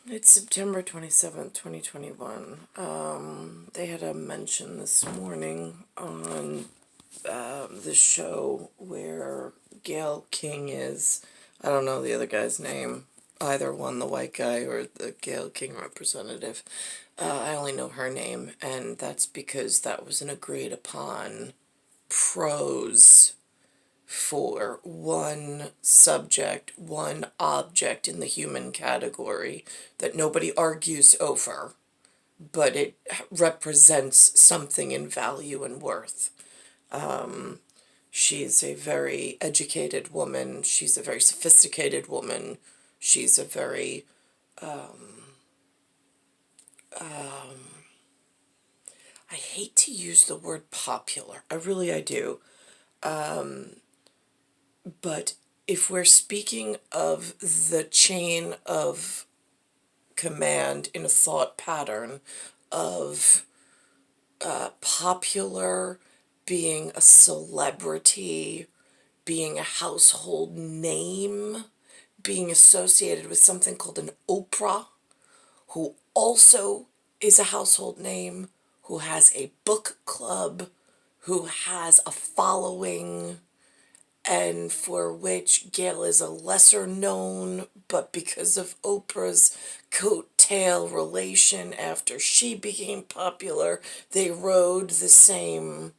It's September 27th, 2021. They had a mention this morning on the show where Gail King is. I don't know the other guy's name. Either one, the white guy or the Gail King representative. I only know her name, and that's because that was an agreed upon prose for one subject, one object in the human category that nobody argues over, but it represents something in value and worth. She's a very educated woman. She's a very sophisticated woman. She's a very, I hate to use the word popular. I do. But if we're speaking of the chain of command in a thought pattern of popular, being a celebrity, being a household name, being associated with something called an Oprah, who also is a household name, who has a book club, who has a following, and for which Gail is a lesser known, but because of Oprah's coattail relation after she became popular, they rode the same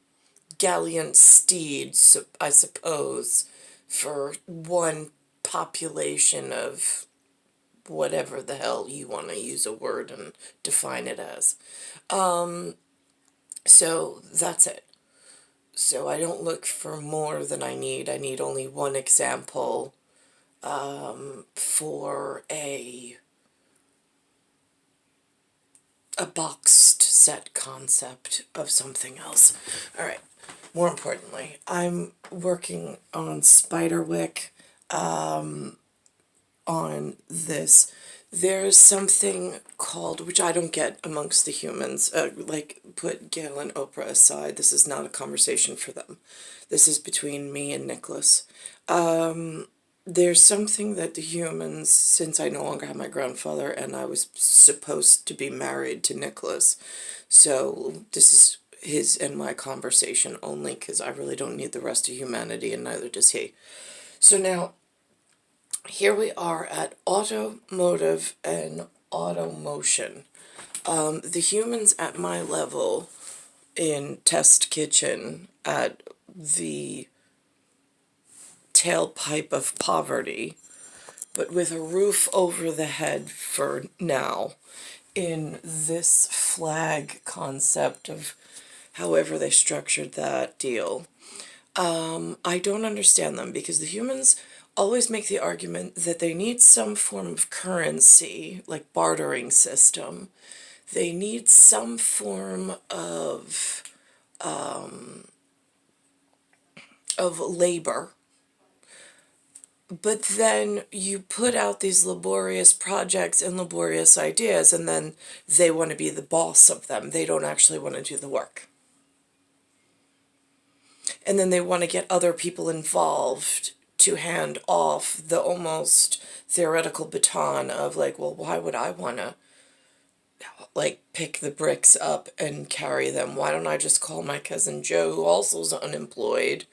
gallant steeds, I suppose, for one population of whatever the hell you want to use a word and define it as. So that's it. So I don't look for more than I need. I need only one example for a boxed set concept of something else. All right. More importantly, I'm working on Spiderwick on this. There's something called, which I don't get amongst the humans, like put Gail and Oprah aside. This is not a conversation for them. This is between me and Nicholas. There's something that the humans, since I no longer have my grandfather and I was supposed to be married to Nicholas, so this is his and my conversation only because I really don't need the rest of humanity and neither does he. So now, here we are at Automotive and Automotion. The humans at my level in Test Kitchen at the tailpipe of poverty, but with a roof over the head for now, in this flag concept of however they structured that deal. I don't understand them because the humans always make the argument that they need some form of currency, like bartering system. They need some form of labor. But then you put out these laborious projects and laborious ideas, and then they want to be the boss of them. They don't actually want to do the work. And then they want to get other people involved to hand off the almost theoretical baton of like, well, why would I want to like pick the bricks up and carry them? Why don't I just call my cousin Joe, who also is unemployed?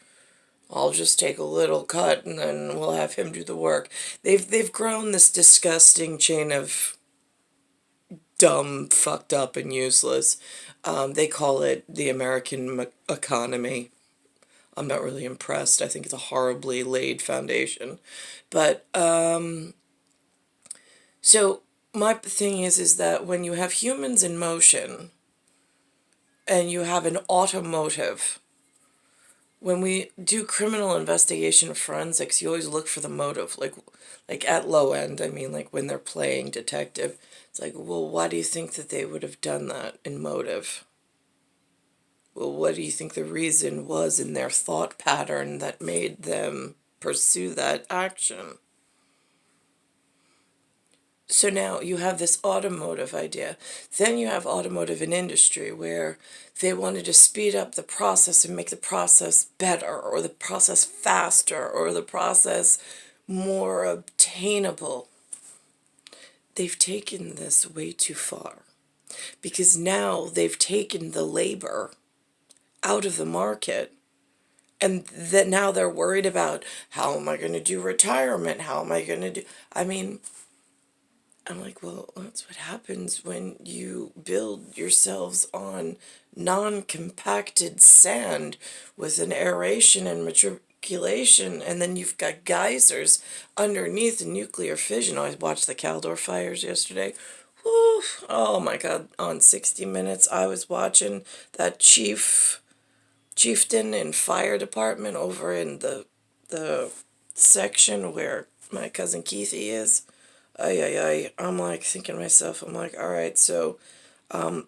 I'll just take a little cut and then we'll have him do the work. They've grown this disgusting chain of dumb, fucked up, and useless. They call it the American economy. I'm not really impressed. I think it's a horribly laid foundation. But, so my thing is that when you have humans in motion and you have an automotive, when we do criminal investigation forensics, you always look for the motive. Like at low end, I mean, like when they're playing detective, it's like, well, why do you think that they would have done that in motive? Well, what do you think the reason was in their thought pattern that made them pursue that action? So now you have this automotive idea. Then you have automotive in industry where they wanted to speed up the process and make the process better or the process faster or the process more obtainable. they've taken this way too far, because now they've taken the labor out of the market, and that now they're worried about, how am I going to do retirement? How am I going to do? I mean, I'm like, well, that's what happens when you build yourselves on non-compacted sand with an aeration and matriculation, and then you've got geysers underneath the nuclear fission. I watched the Caldor fires yesterday. Whew, oh my God, on 60 Minutes, I was watching that chieftain in fire department over in the section where my cousin Keithy is. Ay, ay, ay. I'm like thinking to myself, I'm like, all right, so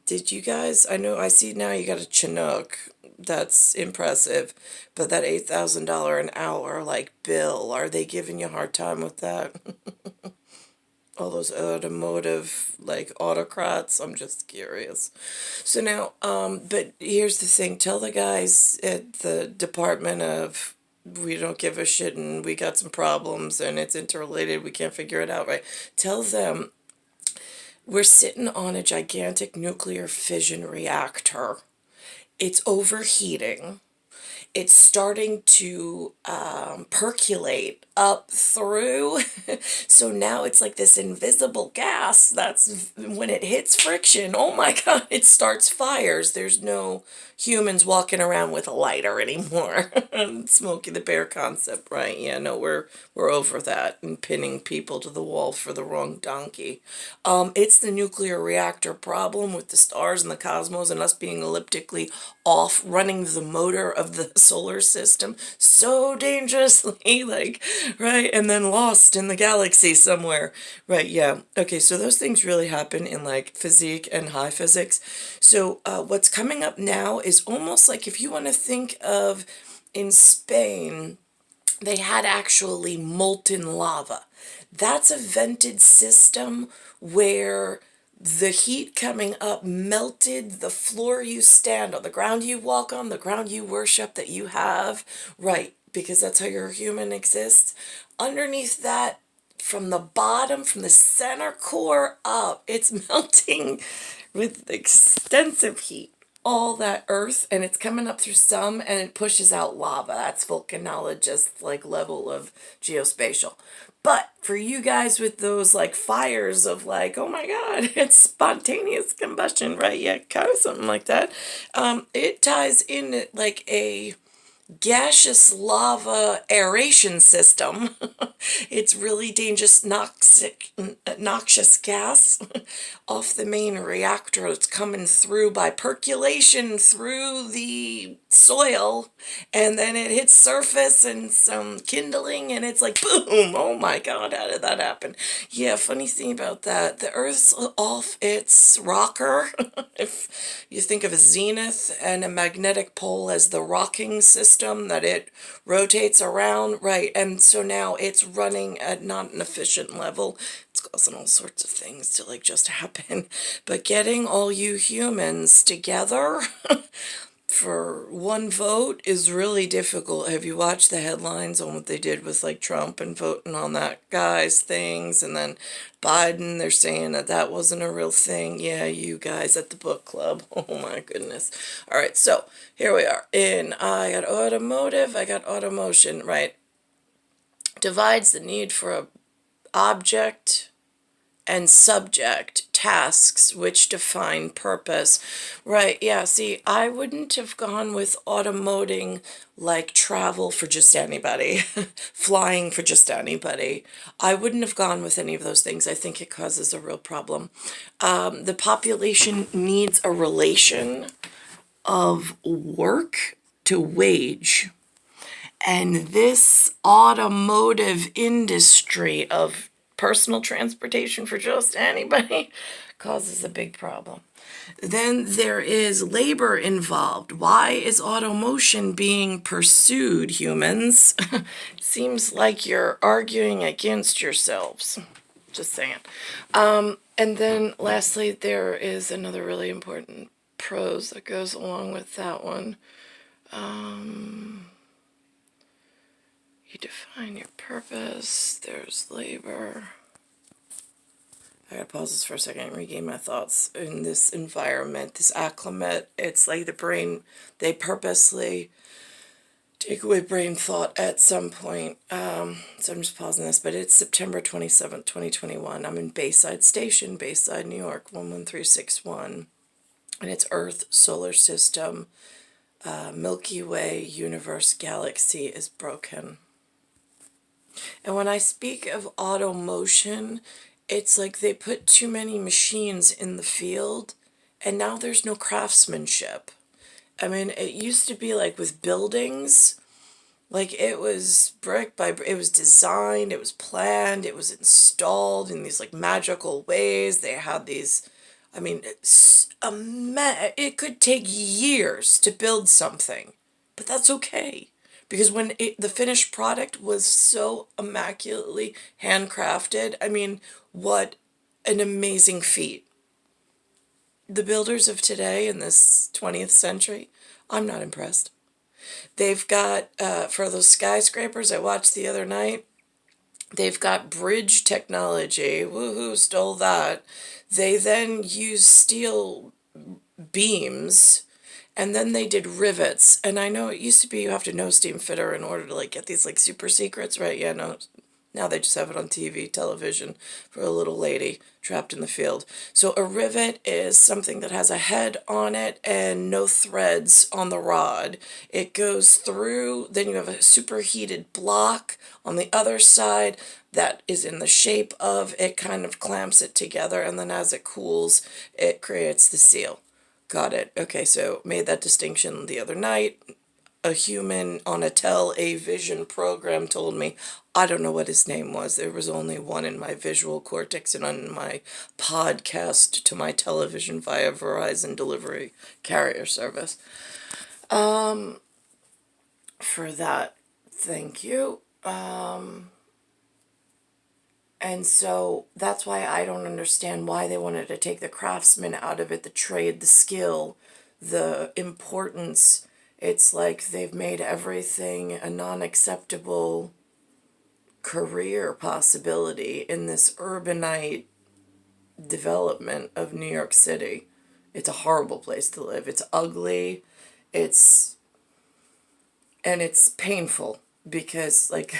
did you guys, I see now you got a Chinook. That's impressive. But that $8,000 an hour, like, bill, are they giving you a hard time with that? All those automotive, like, autocrats, I'm just curious. So now, but here's the thing, tell the guys at the Department of, we don't give a shit and we got some problems and it's interrelated, we can't figure it out, right? Tell them we're sitting on a gigantic nuclear fission reactor. It's overheating. It's starting to percolate up through. So now it's like this invisible gas that's, when it hits friction, oh my God, it starts fires. There's no humans walking around with a lighter anymore. Smokey the Bear concept, right? Yeah, no, we're over that and pinning people to the wall for the wrong donkey. It's the nuclear reactor problem with the stars and the cosmos and us being elliptically off, running the motor of the solar system so dangerously, like, right, and then lost in the galaxy somewhere, right? Yeah, okay, so those things really happen in like physique and high physics. So what's coming up now is almost like, if you want to think of, in Spain they had actually molten lava. That's a vented system where the heat coming up melted the floor you stand on, the ground you walk on, the ground you worship that you have, right, because that's how your human exists. Underneath that, from the bottom, from the center core up, it's melting with extensive heat, all that earth, and it's coming up through some and it pushes out lava. That's volcanologist like level of geospatial. But for you guys with those like fires of like, oh my God, it's spontaneous combustion, right? Yeah, kind of something like that. It ties in like a gaseous lava aeration system. It's really dangerous, noxious gas off the main reactor. It's coming through by percolation through the soil, and then it hits surface and some kindling, and it's like boom. Oh my God, how did that happen? Yeah, funny thing about that, the Earth's off its rocker. If you think of a zenith and a magnetic pole as the rocking system that it rotates around, right? And so now it's running at not an efficient level. It's causing all sorts of things to like just happen. But getting all you humans together for one vote is really difficult. Have you watched the headlines on what they did with like Trump and voting on that guy's things, and then Biden, they're saying that that wasn't a real thing. Yeah, you guys at the book club. Oh my goodness. All right, so here we are. I got automotive, I got automotion, right? Divides the need for a object and subject tasks which define purpose. Right, yeah, see, I wouldn't have gone with automoting like travel for just anybody, flying for just anybody. I wouldn't have gone with any of those things. I think it causes a real problem. The population needs a relation of work to wage. And this automotive industry of personal transportation for just anybody causes a big problem. Then there is labor involved. Why is automotion being pursued, humans? Seems like you're arguing against yourselves. Just saying. And then lastly, there is another really important prose that goes along with that one. You define your purpose, there's labor. I gotta pause this for a second and regain my thoughts. In this environment, this acclimate, it's like the brain, they purposely take away brain thought at some point. So I'm just pausing this, but it's September 27th, 2021. I'm in Bayside Station, Bayside, New York, 11361. And it's Earth, solar system, Milky Way, universe, galaxy is broken. And when I speak of automotion, it's like they put too many machines in the field, and now there's no craftsmanship. I mean, it used to be like with buildings, like it was brick by brick, it was designed, it was planned, it was installed in these like magical ways. They had these, I mean, it could take years to build something, but that's okay. Because when the finished product was so immaculately handcrafted, I mean, what an amazing feat. The builders of today in this 20th century, I'm not impressed. They've got, for those skyscrapers I watched the other night, they've got bridge technology. Woohoo, stole that. They then use steel beams, and then they did rivets. And I know it used to be you have to know steam fitter in order to like get these like super secrets, right? Yeah, no. Now they just have it on TV, television, for a little lady trapped in the field. So a rivet is something that has a head on it and no threads on the rod. It goes through, then you have a superheated block on the other side that is in the shape of, it kind of clamps it together, and then as it cools, it creates the seal. Got it. Okay, so made that distinction the other night. A human on a television program told me, I don't know what his name was. There was only one in my visual cortex and on my podcast to my television via Verizon delivery carrier service. For that, thank you. And so that's why I don't understand why they wanted to take the craftsman out of it, the trade, the skill, the importance. It's like they've made everything a non-acceptable career possibility in this urbanite development of New York City. It's a horrible place to live. It's ugly. It's painful because like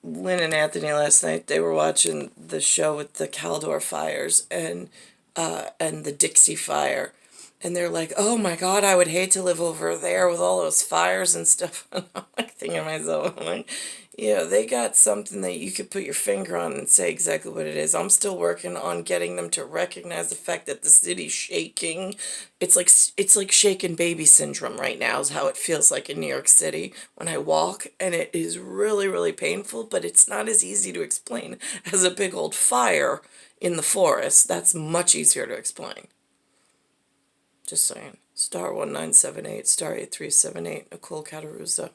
Lynn and Anthony last night, they were watching the show with the Caldor fires and the Dixie fire. And they're like, oh my God, I would hate to live over there with all those fires and stuff. And I'm like thinking to myself, I'm like, yeah, they got something that you could put your finger on and say exactly what it is. I'm still working on getting them to recognize the fact that the city's shaking. It's like shaken baby syndrome right now is how it feels like in New York City when I walk, and it is really, really painful, but it's not as easy to explain as a big old fire in the forest. That's much easier to explain. Just saying. Star 1978, star 8378, Nicole Cattaruzza.